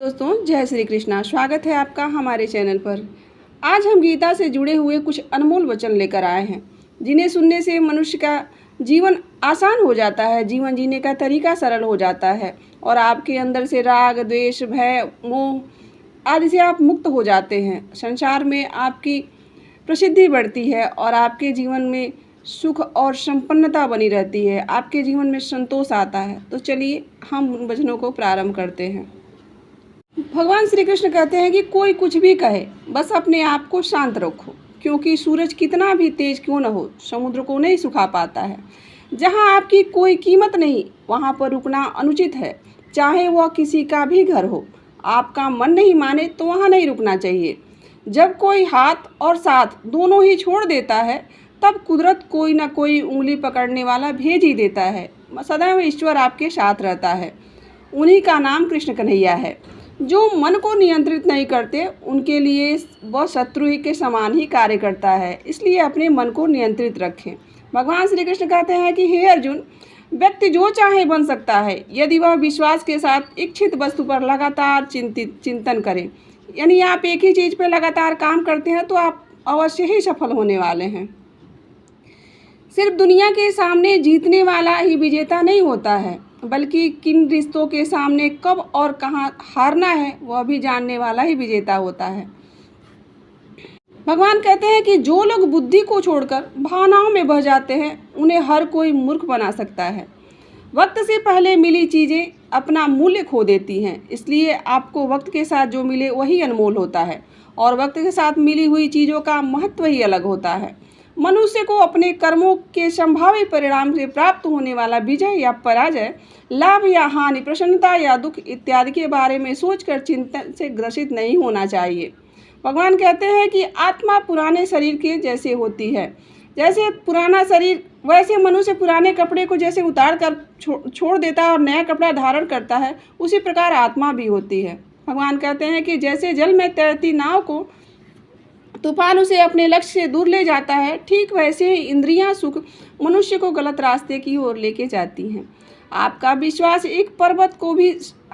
दोस्तों जय श्री कृष्णा। स्वागत है आपका हमारे चैनल पर। आज हम गीता से जुड़े हुए कुछ अनमोल वचन लेकर आए हैं जिन्हें सुनने से मनुष्य का जीवन आसान हो जाता है, जीवन जीने का तरीका सरल हो जाता है और आपके अंदर से राग, द्वेष, भय, मोह आदि से आप मुक्त हो जाते हैं। संसार में आपकी प्रसिद्धि बढ़ती है और आपके जीवन में सुख और संपन्नता बनी रहती है, आपके जीवन में संतोष आता है। तो चलिए हम उन वचनों को प्रारंभ करते हैं। भगवान श्री कृष्ण कहते हैं कि कोई कुछ भी कहे, बस अपने आप को शांत रखो, क्योंकि सूरज कितना भी तेज क्यों न हो, समुद्र को नहीं सुखा पाता है। जहाँ आपकी कोई कीमत नहीं, वहाँ पर रुकना अनुचित है, चाहे वह किसी का भी घर हो। आपका मन नहीं माने तो वहाँ नहीं रुकना चाहिए। जब कोई हाथ और साथ दोनों ही छोड़ देता है, तब कुदरत कोई ना कोई उंगली पकड़ने वाला भेज ही देता है। सदैव ईश्वर आपके साथ रहता है, उन्हीं का नाम कृष्ण कन्हैया है। जो मन को नियंत्रित नहीं करते, उनके लिए वह शत्रु ही के समान ही कार्य करता है, इसलिए अपने मन को नियंत्रित रखें। भगवान श्री कृष्ण कहते हैं कि हे अर्जुन, व्यक्ति जो चाहे बन सकता है यदि वह विश्वास के साथ इच्छित वस्तु पर लगातार चिंतन करें। यानी आप एक ही चीज़ पर लगातार काम करते हैं तो आप अवश्य ही सफल होने वाले हैं। सिर्फ दुनिया के सामने जीतने वाला ही विजेता नहीं होता है, बल्कि किन रिश्तों के सामने कब और कहाँ हारना है वह भी जानने वाला ही विजेता होता है। भगवान कहते हैं कि जो लोग बुद्धि को छोड़कर भावनाओं में बह जाते हैं, उन्हें हर कोई मूर्ख बना सकता है। वक्त से पहले मिली चीज़ें अपना मूल्य खो देती हैं, इसलिए आपको वक्त के साथ जो मिले वही अनमोल होता है और वक्त के साथ मिली हुई चीज़ों का महत्व ही अलग होता है। मनुष्य को अपने कर्मों के संभावित परिणाम से प्राप्त होने वाला विजय या पराजय, लाभ या हानि, प्रसन्नता या दुख इत्यादि के बारे में सोचकर चिंतन से ग्रसित नहीं होना चाहिए। भगवान कहते हैं कि आत्मा पुराने शरीर के जैसे होती है। जैसे पुराना शरीर, वैसे मनुष्य पुराने कपड़े को जैसे उतार कर छोड़ देता है और नया कपड़ा धारण करता है, उसी प्रकार आत्मा भी होती है। भगवान कहते हैं कि जैसे जल में तैरती नाव को तूफान उसे अपने लक्ष्य से दूर ले जाता है, ठीक वैसे ही इंद्रियां सुख मनुष्य को गलत रास्ते की ओर लेके जाती हैं। आपका विश्वास एक पर्वत को भी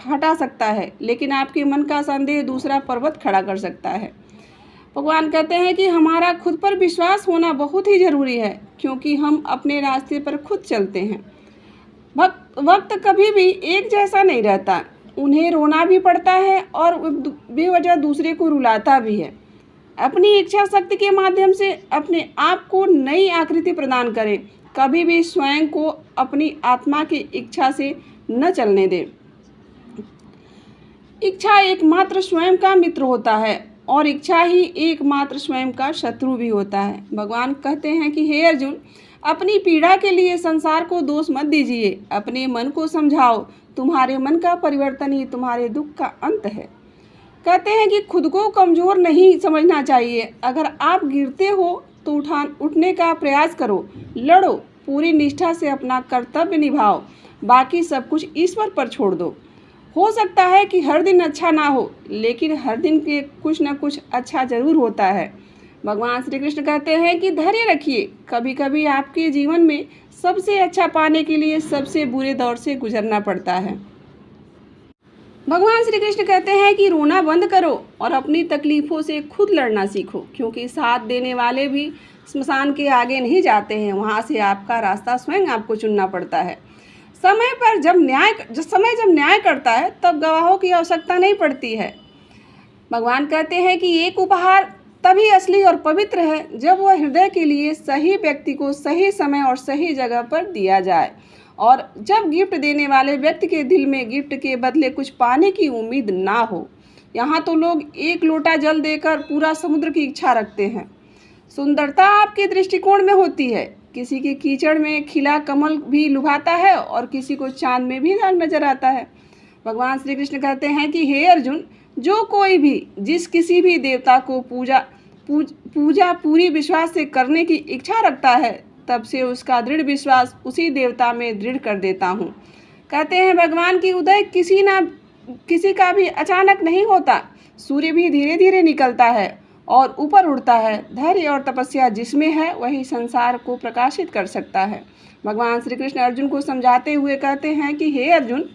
हटा सकता है, लेकिन आपके मन का संदेह दूसरा पर्वत खड़ा कर सकता है। भगवान कहते हैं कि हमारा खुद पर विश्वास होना बहुत ही जरूरी है, क्योंकि हम अपने रास्ते पर खुद चलते हैं। वक्त कभी भी एक जैसा नहीं रहता, उन्हें रोना भी पड़ता है और बेवजह दूसरे को रुलाता भी है। अपनी इच्छा शक्ति के माध्यम से अपने आप को नई आकृति प्रदान करें। कभी भी स्वयं को अपनी आत्मा की इच्छा से न चलने दें। इच्छा एकमात्र स्वयं का मित्र होता है और इच्छा ही एकमात्र स्वयं का शत्रु भी होता है। भगवान कहते हैं कि हे अर्जुन, अपनी पीड़ा के लिए संसार को दोष मत दीजिए, अपने मन को समझाओ। तुम्हारे मन का परिवर्तन ही तुम्हारे दुख का अंत है। कहते हैं कि खुद को कमज़ोर नहीं समझना चाहिए। अगर आप गिरते हो तो उठने का प्रयास करो, लड़ो, पूरी निष्ठा से अपना कर्तव्य निभाओ, बाकी सब कुछ ईश्वर पर छोड़ दो। हो सकता है कि हर दिन अच्छा ना हो, लेकिन हर दिन के कुछ न कुछ अच्छा जरूर होता है। भगवान श्री कृष्ण कहते हैं कि धैर्य रखिए, कभी कभी आपके जीवन में सबसे अच्छा पाने के लिए सबसे बुरे दौर से गुजरना पड़ता है। भगवान श्री कृष्ण कहते हैं कि रोना बंद करो और अपनी तकलीफ़ों से खुद लड़ना सीखो, क्योंकि साथ देने वाले भी स्मशान के आगे नहीं जाते हैं, वहाँ से आपका रास्ता स्वयं आपको चुनना पड़ता है। समय जब न्याय करता है तब गवाहों की आवश्यकता नहीं पड़ती है। भगवान कहते हैं कि एक उपहार तभी असली और पवित्र है जब वह हृदय के लिए सही व्यक्ति को सही समय और सही जगह पर दिया जाए, और जब गिफ्ट देने वाले व्यक्ति के दिल में गिफ्ट के बदले कुछ पाने की उम्मीद ना हो। यहाँ तो लोग एक लोटा जल देकर पूरा समुद्र की इच्छा रखते हैं। सुंदरता आपके दृष्टिकोण में होती है। किसी के कीचड़ में खिला कमल भी लुभाता है और किसी को चांद में भी दाग नजर आता है। भगवान श्री कृष्ण कहते हैं कि हे अर्जुन, जो कोई भी जिस किसी भी देवता को पूजा पूरी विश्वास से करने की इच्छा रखता है, तब से उसका दृढ़ विश्वास उसी देवता में दृढ़ कर देता हूँ। कहते हैं भगवान की उदय किसी का भी अचानक नहीं होता। सूर्य भी धीरे धीरे निकलता है और ऊपर उड़ता है। धैर्य और तपस्या जिसमें है वही संसार को प्रकाशित कर सकता है। भगवान श्री कृष्ण अर्जुन को समझाते हुए कहते हैं कि हे अर्जुन,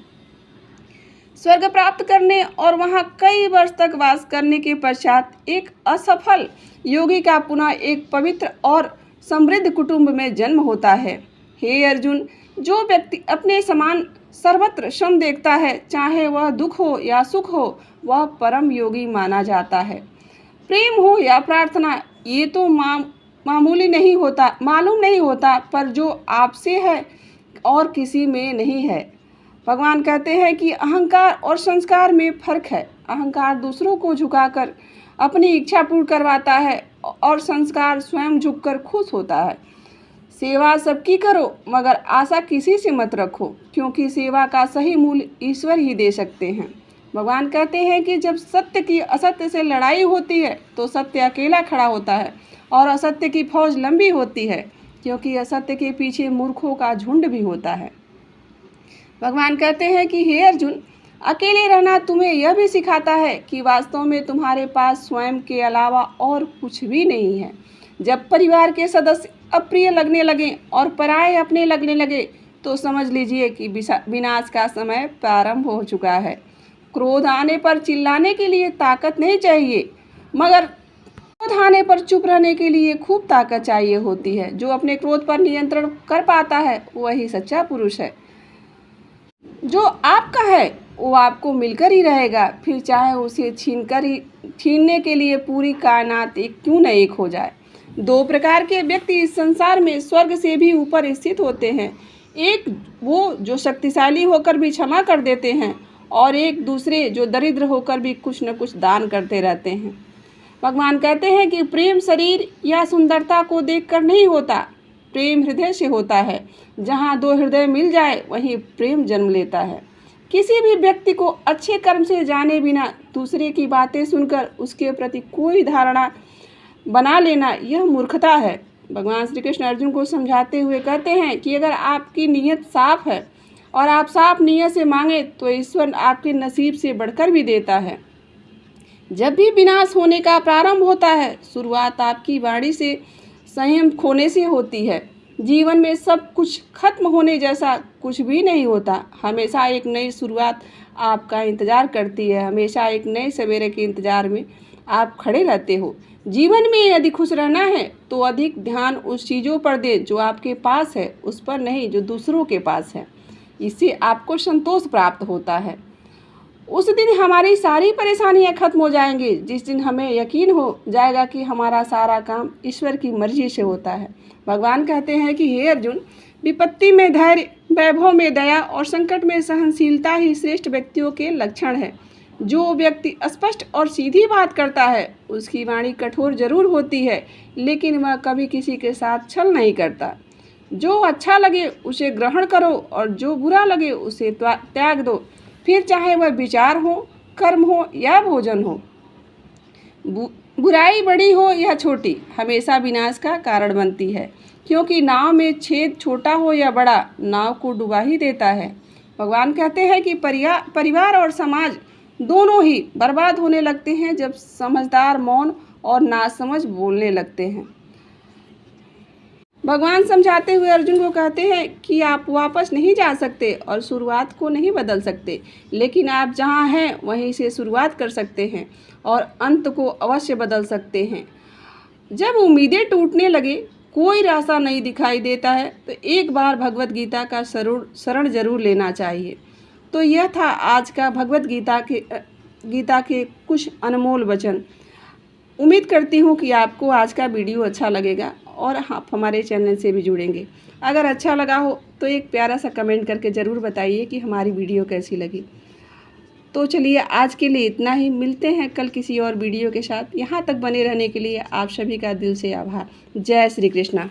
स्वर्ग प्राप्त करने और वहां कई वर्ष तक वास करने के पश्चात एक असफल योगी का पुनः एक पवित्र और समृद्ध कुटुंब में जन्म होता है। हे अर्जुन, जो व्यक्ति अपने समान सर्वत्र श्रम देखता है, चाहे वह दुख हो या सुख हो, वह परम योगी माना जाता है। प्रेम हो या प्रार्थना, ये तो मामूली नहीं होता, मालूम नहीं होता, पर जो आपसे है और किसी में नहीं है। भगवान कहते हैं कि अहंकार और संस्कार में फर्क है। अहंकार दूसरों को झुकाकर अपनी इच्छा पूर्ण करवाता है और संस्कार स्वयं झुककर खुश होता है। सेवा सबकी करो, मगर आशा किसी से मत रखो, क्योंकि सेवा का सही मूल्य ईश्वर ही दे सकते हैं। भगवान कहते हैं कि जब सत्य की असत्य से लड़ाई होती है तो सत्य अकेला खड़ा होता है और असत्य की फौज लंबी होती है, क्योंकि असत्य के पीछे मूर्खों का झुंड भी होता है। भगवान कहते हैं कि हे अर्जुन, अकेले रहना तुम्हें यह भी सिखाता है कि वास्तव में तुम्हारे पास स्वयं के अलावा और कुछ भी नहीं है। जब परिवार के सदस्य अप्रिय लगने लगे और पराये अपने लगने लगे तो समझ लीजिए कि विनाश का समय प्रारंभ हो चुका है। क्रोध आने पर चिल्लाने के लिए ताकत नहीं चाहिए, मगर क्रोध आने पर चुप रहने के लिए खूब ताकत चाहिए होती है। जो अपने क्रोध पर नियंत्रण कर पाता है वही सच्चा पुरुष है। जो आपका है वो आपको मिलकर ही रहेगा, फिर चाहे उसे छीनने के लिए पूरी कायनात क्यों न एक हो जाए। दो प्रकार के व्यक्ति इस संसार में स्वर्ग से भी ऊपर स्थित होते हैं। एक वो जो शक्तिशाली होकर भी क्षमा कर देते हैं, और एक दूसरे जो दरिद्र होकर भी कुछ न कुछ दान करते रहते हैं। भगवान कहते हैं कि प्रेम शरीर या सुंदरता को देखकर नहीं होता, प्रेम हृदय से होता है। जहाँ दो हृदय मिल जाए वहीं प्रेम जन्म लेता है। किसी भी व्यक्ति को अच्छे कर्म से जाने बिना दूसरे की बातें सुनकर उसके प्रति कोई धारणा बना लेना यह मूर्खता है। भगवान श्री कृष्ण अर्जुन को समझाते हुए कहते हैं कि अगर आपकी नीयत साफ है और आप साफ नीयत से मांगे तो ईश्वर आपके नसीब से बढ़कर भी देता है। जब भी विनाश होने का प्रारंभ होता है, शुरुआत आपकी वाणी से संयम खोने से होती है। जीवन में सब कुछ खत्म होने जैसा कुछ भी नहीं होता। हमेशा एक नई शुरुआत आपका इंतज़ार करती है। हमेशा एक नए सवेरे के इंतज़ार में आप खड़े रहते हो। जीवन में यदि खुश रहना है तो अधिक ध्यान उस चीज़ों पर दे जो आपके पास है, उस पर नहीं जो दूसरों के पास है। इससे आपको संतोष प्राप्त होता है। उस दिन हमारी सारी परेशानियां खत्म हो जाएंगी, जिस दिन हमें यकीन हो जाएगा कि हमारा सारा काम ईश्वर की मर्जी से होता है। भगवान कहते हैं कि हे अर्जुन, विपत्ति में धैर्य, वैभव में दया और संकट में सहनशीलता ही श्रेष्ठ व्यक्तियों के लक्षण है। जो व्यक्ति स्पष्ट और सीधी बात करता है उसकी वाणी कठोर जरूर होती है, लेकिन वह कभी किसी के साथ छल नहीं करता। जो अच्छा लगे उसे ग्रहण करो और जो बुरा लगे उसे त्याग दो, फिर चाहे वह विचार हो, कर्म हो या भोजन हो। बुराई बड़ी हो या छोटी हमेशा विनाश का कारण बनती है, क्योंकि नाव में छेद छोटा हो या बड़ा नाव को डुबा ही देता है। भगवान कहते हैं कि परिवार और समाज दोनों ही बर्बाद होने लगते हैं जब समझदार मौन और नासमझ बोलने लगते हैं। भगवान समझाते हुए अर्जुन को कहते हैं कि आप वापस नहीं जा सकते और शुरुआत को नहीं बदल सकते, लेकिन आप जहां हैं वहीं से शुरुआत कर सकते हैं और अंत को अवश्य बदल सकते हैं। जब उम्मीदें टूटने लगे, कोई रास्ता नहीं दिखाई देता है, तो एक बार भगवत गीता का शरण जरूर लेना चाहिए। तो यह था आज का भगवत गीता के कुछ अनमोल वचन। उम्मीद करती हूँ कि आपको आज का वीडियो अच्छा लगेगा और आप हमारे चैनल से भी जुड़ेंगे। अगर अच्छा लगा हो तो एक प्यारा सा कमेंट करके ज़रूर बताइए कि हमारी वीडियो कैसी लगी। तो चलिए आज के लिए इतना ही, मिलते हैं कल किसी और वीडियो के साथ। यहाँ तक बने रहने के लिए आप सभी का दिल से आभार। जय श्री कृष्णा।